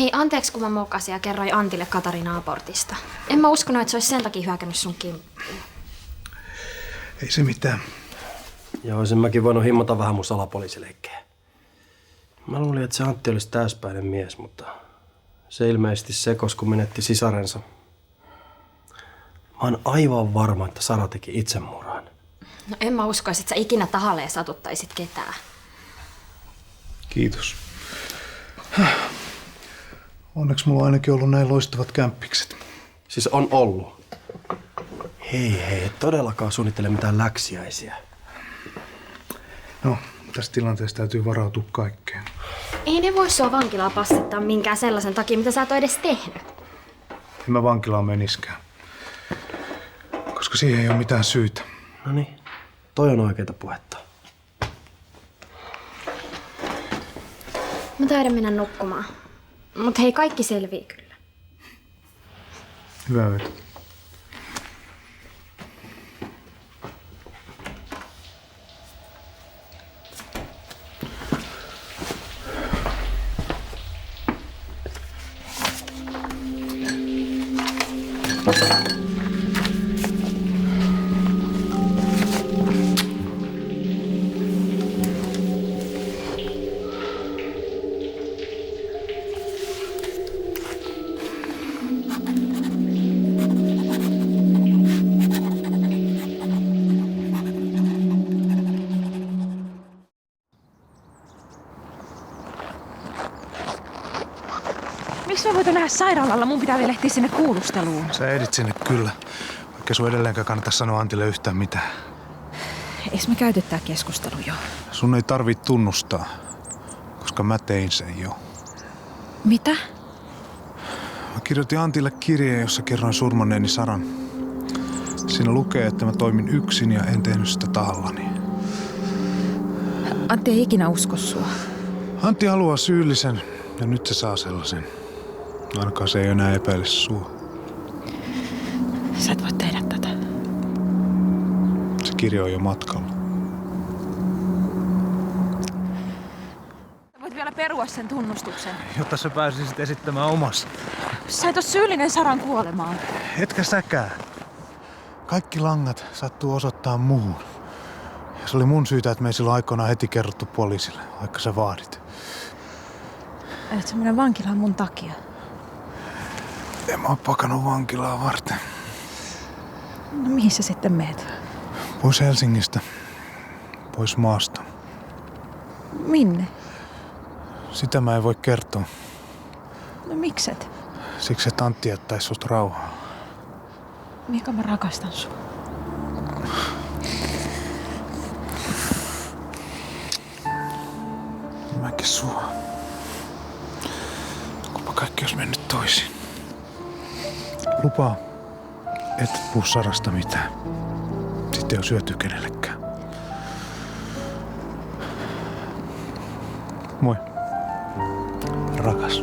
Hei, anteeksi kun mä mokasin ja kerroin Antille Katariina abortista. En mä uskonut, että se olisi sen takia hyökännyt sun kimppuun. Ei se mitään. Ja olisin mäkin voinut himmata vähän mun salapoliisileikkejä. Mä luulin, että se Antti olisi täyspäinen mies, mutta se ilmeisesti sekos, kun menetti sisarensa. Mä oon aivan varma, että Sara teki itsemurhan. No en mä uskoisi, että sä ikinä tahalleen satuttaisit ketään. Kiitos. Onneksi mulla on ainakin ollut näin loistavat kämppikset. Siis on ollut. Hei, et todellakaan suunnittele mitään läksiäisiä. No, tässä tilanteessa täytyy varautua kaikkeen. Ei ne voi sua vankilaa passittaa minkään sellaisen takia, mitä sä et ole edes tehnyt. En mä vankilaan meniskään. Koska siihen ei ole mitään syytä. No niin, toi on oikeeta puhetta. Mä taidan mennä nukkumaan. Mut hei, kaikki selvii kyllä. Hyvää yötä. Miksi mä voitu nähdä sairaalalla? Mun pitää vielä ehtiä sinne kuulusteluun. Sä ehdit sinne kyllä. Vaikka sun edelleenkään kannata sanoa Antille yhtään mitään. Eikö me käyty tää keskustelu jo? Sun ei tarvitse tunnustaa, koska mä tein sen jo. Mitä? Mä kirjoitin Antille kirjeen, jossa kerroin surmanneeni Saran. Siinä lukee, että mä toimin yksin ja en tehnyt sitä tahallani. Antti ei ikinä usko sua. Antti haluaa syyllisen ja nyt se saa sellaisen. Ainakaan se ei enää epäile sua. Sä et voi tehdä tätä. Se kirja on jo matkalla. Sä voit vielä perua sen tunnustuksen. Jotta sä pääsisit esittämään omassa. Sä et ole syyllinen Saran kuolemaan. Etkä säkään. Kaikki langat sattuu osoittaa muuhun. Ja se oli mun syytä, että me ei silloin aikoinaan heti kerrottu poliisille, vaikka sä vaadit. Et sä mennä vankilaan mun takia. En mä oo pakannut vankilaa varten. No mihin sä sitten meet? Pois Helsingistä. Pois maasta. Minne? Sitä mä en voi kertoa. No mikset? Siksi, että Antti jättäisi susta rauhaa. Mikä mä rakastan sua. Mäkin sua. Kunpa kaikki olisi mennyt toisin. Lupaa, et puhu Sarasta mitään. Sitten ei ole syöty kenellekään. Moi. Rakas.